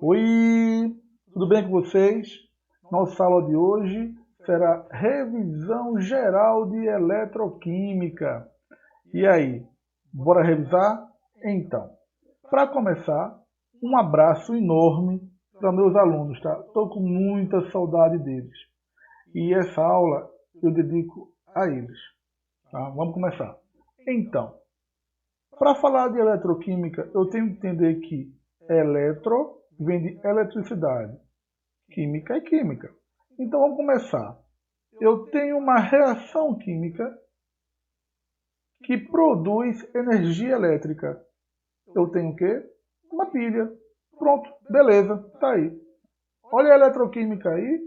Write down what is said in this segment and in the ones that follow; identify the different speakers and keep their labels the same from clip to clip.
Speaker 1: Oi, tudo bem com vocês? Nossa aula de hoje será revisão geral de eletroquímica. E aí, bora revisar? Então, para começar, um abraço enorme para meus alunos, tá? Estou com muita saudade deles. E essa aula eu dedico a eles, tá? Vamos começar. Então, para falar de eletroquímica, eu tenho que entender que eletro vem de eletricidade. Química é química. Então vamos começar. Eu tenho uma reação química que produz energia elétrica. Eu tenho o quê? Uma pilha. Pronto, beleza, tá aí. Olha a eletroquímica aí.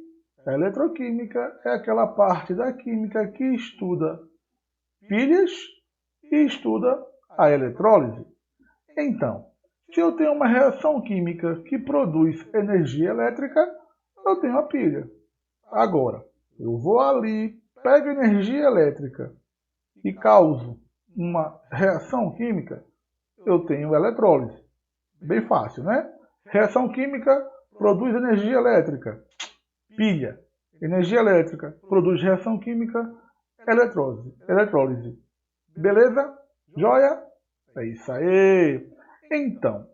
Speaker 1: A eletroquímica é aquela parte da química que estuda pilhas e estuda a eletrólise. Então, se eu tenho uma reação química que produz energia elétrica, eu tenho a pilha. Agora, eu vou ali, pego energia elétrica e causo uma reação química, eu tenho eletrólise. Bem fácil, né? Reação química produz energia elétrica. Pilha. Energia elétrica produz reação química, eletrólise. Beleza? Joia? É isso aí. Então,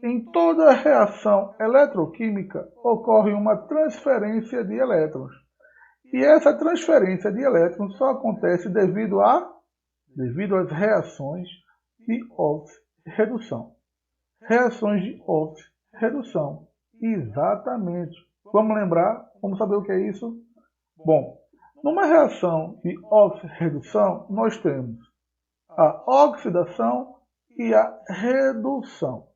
Speaker 1: em toda reação eletroquímica ocorre uma transferência de elétrons. E essa transferência de elétrons só acontece devido às reações de oxi-redução. Reações de oxi-redução. Exatamente. Vamos lembrar? Vamos saber o que é isso? Bom, numa reação de oxi-redução, nós temos a oxidação e a redução.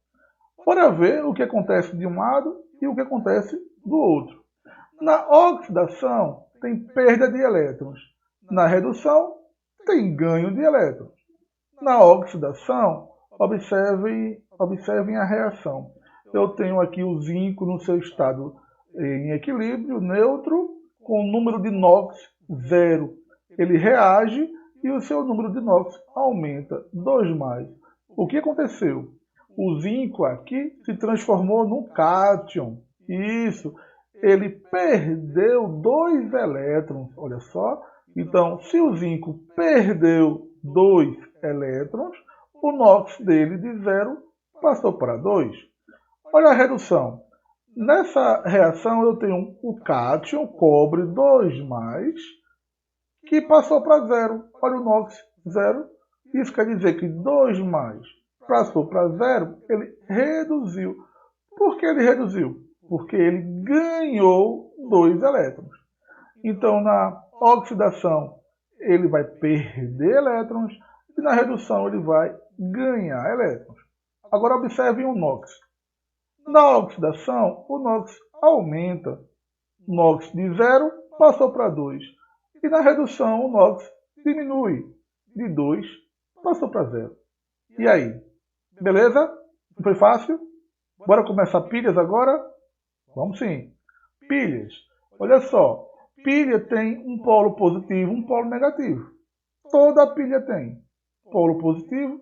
Speaker 1: Bora ver o que acontece de um lado e o que acontece do outro. Na oxidação, tem perda de elétrons. Na redução, tem ganho de elétrons. Na oxidação, observem a reação. Eu tenho aqui o zinco no seu estado em equilíbrio, neutro, com o número de NOx zero. Ele reage e o seu número de NOx aumenta, 2 mais. O que aconteceu? O zinco aqui se transformou num cátion. Isso. Ele perdeu 2 elétrons. Olha só. Então, se o zinco perdeu 2 elétrons, o NOx dele de 0 passou para 2. Olha a redução. Nessa reação eu tenho o cátion, cobre 2 mais, que passou para 0. Olha o NOx 0. Isso quer dizer que 2 mais passou para 0, ele reduziu. Por que ele reduziu? Porque ele ganhou 2 elétrons. Então, na oxidação, ele vai perder elétrons e na redução ele vai ganhar elétrons. Agora, observem o NOx. Na oxidação, o NOx aumenta. NOx de 0 passou para 2. E na redução, o NOx diminui. De 2 passou para 0. E aí? Beleza? Não foi fácil? Bora começar pilhas agora? Vamos sim. Pilhas. Olha só. Pilha tem um polo positivo e um polo negativo. Toda pilha tem polo positivo,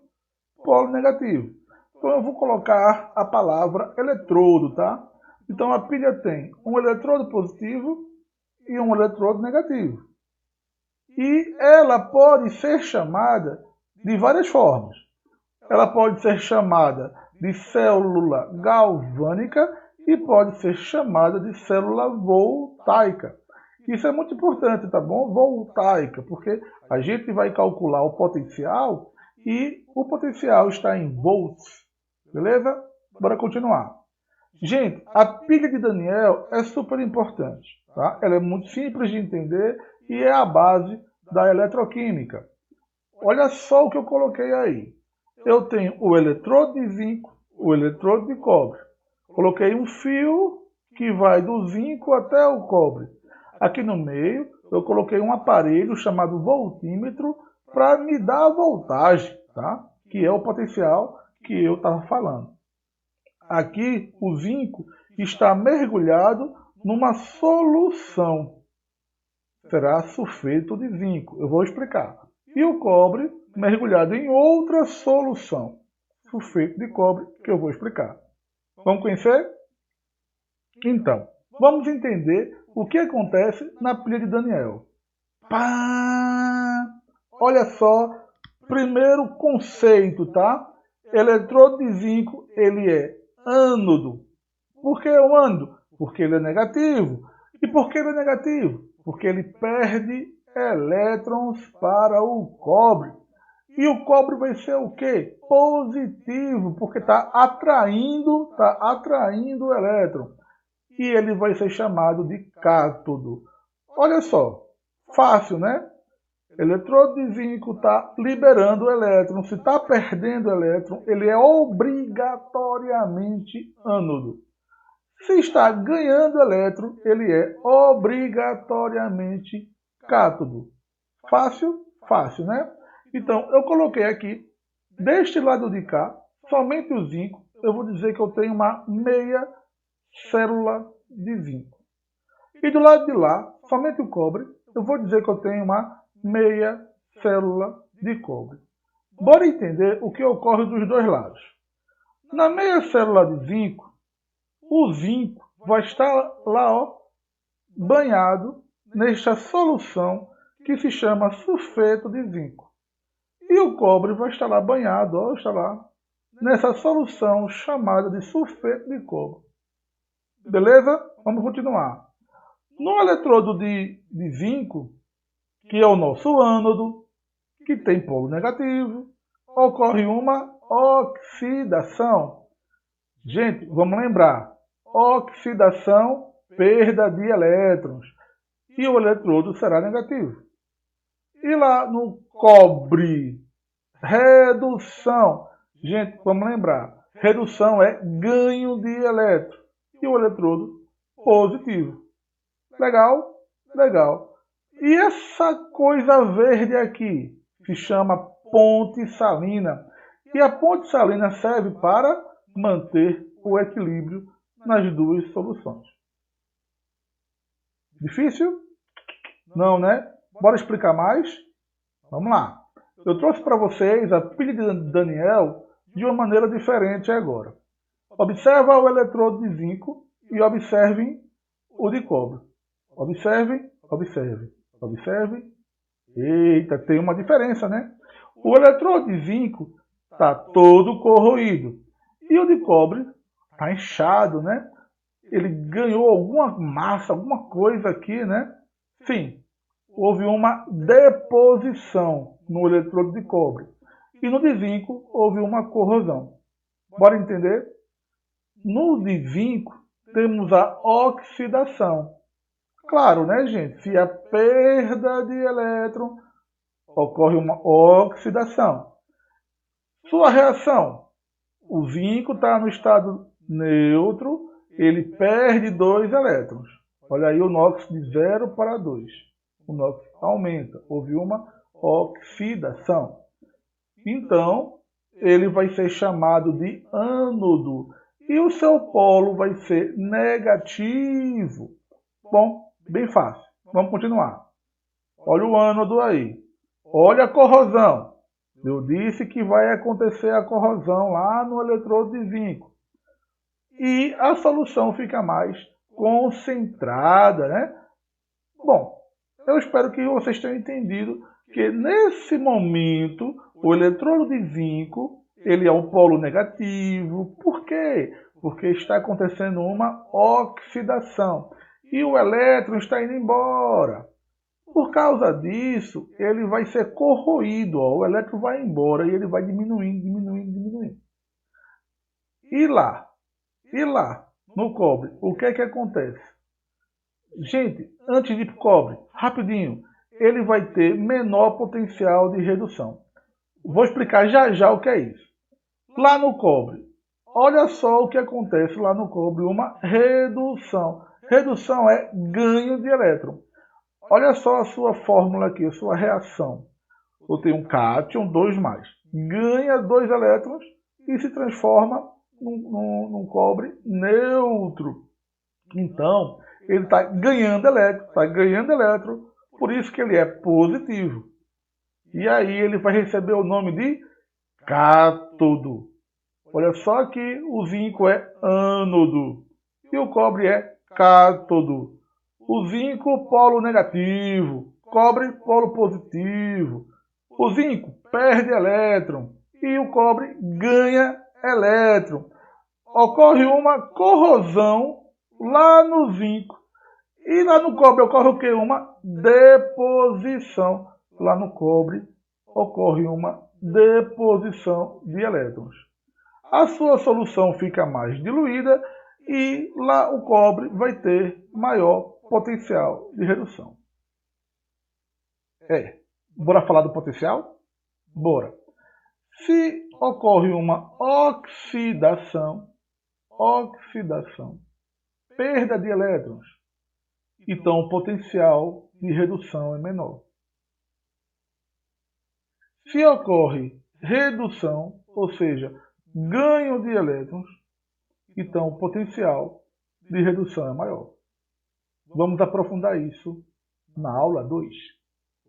Speaker 1: polo negativo. Então eu vou colocar a palavra eletrodo, tá? Então a pilha tem um eletrodo positivo e um eletrodo negativo. E ela pode ser chamada de várias formas. Ela pode ser chamada de célula galvânica e pode ser chamada de célula voltaica. Isso é muito importante, tá bom? Voltaica, porque a gente vai calcular o potencial e o potencial está em volts. Beleza? Bora continuar. Gente, a pilha de Daniel é super importante. Tá? Ela é muito simples de entender e é a base da eletroquímica. Olha só o que eu coloquei aí. Eu tenho o eletrodo de zinco, o eletrodo de cobre. Coloquei um fio que vai do zinco até o cobre. Aqui no meio, eu coloquei um aparelho chamado voltímetro para me dar a voltagem, tá? Que é o potencial que eu estava falando. Aqui, o zinco está mergulhado numa solução. Será sulfeto de zinco. Eu vou explicar. E o cobre mergulhado em outra solução. Sulfeto de cobre, que eu vou explicar. Vamos conhecer? Então, vamos entender o que acontece na pilha de Daniel. Pá! Olha só, primeiro conceito, tá? Eletrodo de zinco, ele é ânodo. Por que o ânodo? Porque ele é negativo. E por que ele é negativo? Porque ele perde elétrons para o cobre. E o cobre vai ser o quê? Positivo, porque está atraindo o elétron. E ele vai ser chamado de cátodo. Olha só, fácil, né? Eletrodo de zinco está liberando o elétron. Se está perdendo o elétron, ele é obrigatoriamente ânodo. Se está ganhando elétron, ele é obrigatoriamente cátodo. Fácil? Fácil, né? Então, eu coloquei aqui, deste lado de cá, somente o zinco. Eu vou dizer que eu tenho uma meia célula de zinco. E do lado de lá, somente o cobre, eu vou dizer que eu tenho uma meia célula de cobre. Bora entender o que ocorre dos dois lados. Na meia célula de zinco, o zinco vai estar lá, ó, banhado nesta solução que se chama sulfeto de zinco. E o cobre vai estar lá banhado, ó, está lá, nessa solução chamada de sulfeto de cobre. Beleza? Vamos continuar. No eletrodo de zinco, que é o nosso ânodo, que tem polo negativo, ocorre uma oxidação. Gente, vamos lembrar, oxidação, perda de elétrons, e o eletrodo será negativo. E lá no cobre, redução. Gente, vamos lembrar, redução é ganho de elétron, e o eletrodo positivo. Legal? Legal. E essa coisa verde aqui se chama ponte salina. E a ponte salina serve para manter o equilíbrio nas duas soluções. Difícil? Não, né? Bora explicar mais? Vamos lá. Eu trouxe para vocês a pilha de Daniel de uma maneira diferente agora. Observa o eletrodo de zinco e observem o de cobre. Observem, observem, observem. Eita, tem uma diferença, né? O eletrodo de zinco está todo corroído. E o de cobre está inchado, né? Ele ganhou alguma massa, alguma coisa aqui, né? Sim, houve uma deposição no eletrodo de cobre. E no de zinco houve uma corrosão. Bora entender? No de zinco temos a oxidação. Claro, né, gente? Se a perda de elétron ocorre uma oxidação. Sua reação? O zinco está no estado neutro, ele perde 2 elétrons. Olha aí o NOx de 0 para 2. O NOx aumenta, houve uma oxidação. Então, ele vai ser chamado de ânodo e o seu polo vai ser negativo. Bom, bem fácil. Vamos continuar. Olha o ânodo aí. Olha a corrosão. Eu disse que vai acontecer a corrosão lá no eletrodo de zinco. E a solução fica mais concentrada, né? Bom, eu espero que vocês tenham entendido que nesse momento o eletrodo de zinco ele é um polo negativo. Por quê? Porque está acontecendo uma oxidação e o elétron está indo embora. Por causa disso, ele vai ser corroído. Ó. O elétron vai embora e ele vai diminuindo, diminuindo, diminuindo. E lá, no cobre, o que é que acontece? Gente, antes de ir para o cobre, rapidinho, ele vai ter menor potencial de redução. Vou explicar já já o que é isso. Lá no cobre, olha só o que acontece lá no cobre, uma redução. Redução é ganho de elétron. Olha só a sua fórmula aqui, a sua reação. Eu tenho um cátion, 2+. Ganha 2 elétrons e se transforma num cobre neutro. Então, ele está ganhando elétron, por isso que ele é positivo. E aí ele vai receber o nome de cátodo. Olha só que o zinco é ânodo e o cobre é cátodo. O zinco, polo negativo, cobre, polo positivo. O zinco perde elétron e o cobre ganha elétron. Ocorre uma corrosão lá no zinco. E lá no cobre ocorre o quê? Uma deposição. Lá no cobre ocorre uma deposição de elétrons. A sua solução fica mais diluída e lá o cobre vai ter maior potencial de redução. Bora falar do potencial? Bora. Se ocorre uma oxidação, perda de elétrons, então o potencial de redução é menor. Se ocorre redução, ou seja, ganho de elétrons, então o potencial de redução é maior. Vamos aprofundar isso na aula 2,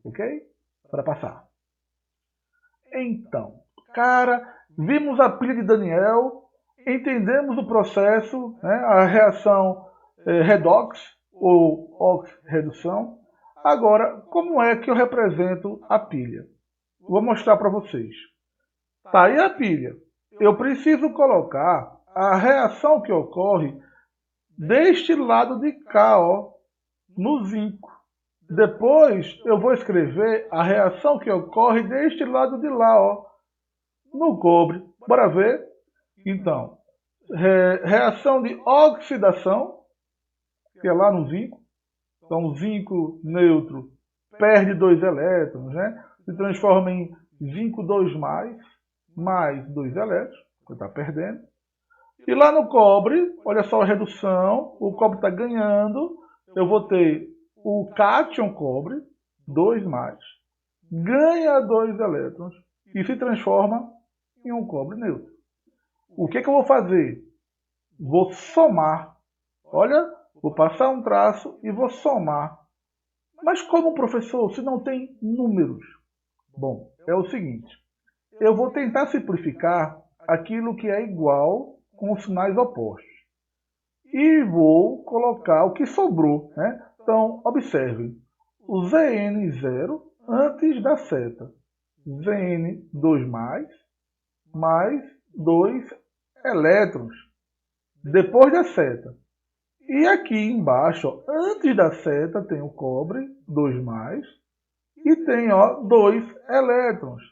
Speaker 1: ok? Para passar. Então, vimos a pilha de Daniel, entendemos o processo, né, a reação redox ou oxirredução. Agora, como é que eu represento a pilha? Vou mostrar para vocês. Tá aí a pilha. Eu preciso colocar a reação que ocorre deste lado de cá, ó, no zinco. Depois eu vou escrever a reação que ocorre deste lado de lá, ó, no cobre. Bora ver? Então, reação de oxidação, que é lá no zinco. Então, o zinco neutro perde 2 elétrons, né? Se transforma em zinco 2+, mais 2 elétrons, que está perdendo. E lá no cobre, olha só a redução, o cobre está ganhando, eu vou ter o cátion cobre, 2+, ganha 2 elétrons e se transforma em um cobre neutro. O que eu vou fazer? Vou somar. Olha, vou passar um traço e vou somar. Mas como, professor, se não tem números? Bom, é o seguinte. Eu vou tentar simplificar aquilo que é igual com os sinais opostos. E vou colocar o que sobrou, né? Então, observem. O Zn0 antes da seta. Zn2+, mais 2 elétrons depois da seta. E aqui embaixo, ó, antes da seta, tem o cobre, 2+, e tem 2 elétrons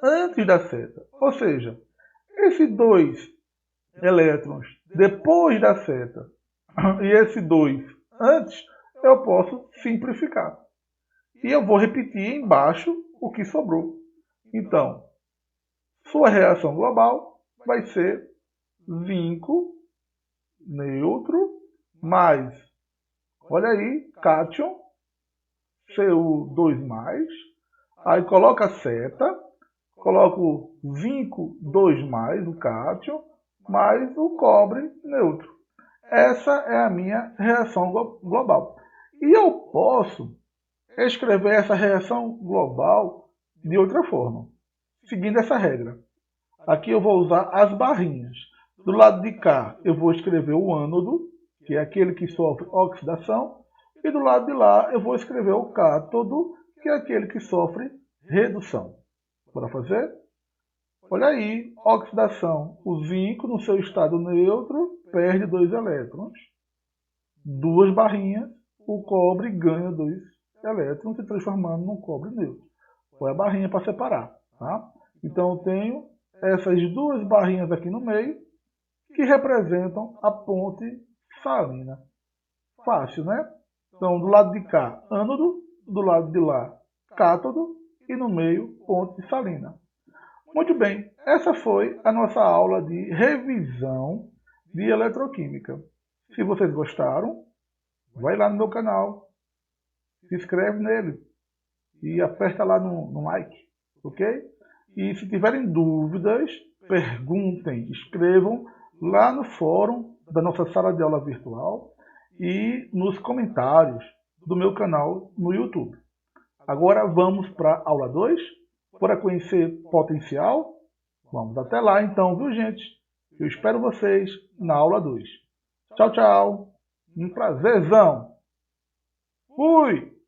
Speaker 1: antes da seta. Ou seja, esses 2 elétrons depois da seta e esse 2 antes, eu posso simplificar. E eu vou repetir embaixo o que sobrou. Então, sua reação global vai ser zinco neutro mais, olha aí, cátion, Cu2+, aí coloca a seta, coloco zinco 2+, o cátion, mais o cobre neutro. Essa é a minha reação global. E eu posso escrever essa reação global de outra forma, seguindo essa regra. Aqui eu vou usar as barrinhas. Do lado de cá eu vou escrever o ânodo, que é aquele que sofre oxidação, e do lado de lá eu vou escrever o cátodo, que é aquele que sofre redução. Bora fazer? Olha aí, oxidação. O zinco, no seu estado neutro, perde 2 elétrons. 2 barrinhas, o cobre ganha 2 elétrons, se transformando num cobre neutro. Põe a barrinha para separar. Tá? Então eu tenho essas 2 barrinhas aqui no meio, que representam a ponte salina. Fácil, né? Então, do lado de cá, ânodo, do lado de lá, cátodo, e no meio, ponte salina. Muito bem, essa foi a nossa aula de revisão de eletroquímica. Se vocês gostaram, vai lá no meu canal, se inscreve nele e aperta lá no like, ok? E se tiverem dúvidas, perguntem, escrevam lá no fórum da nossa sala de aula virtual e nos comentários do meu canal no YouTube. Agora vamos para a aula 2, para conhecer potencial. Vamos até lá então, viu gente? Eu espero vocês na aula 2. Tchau, tchau. Um prazerzão. Fui!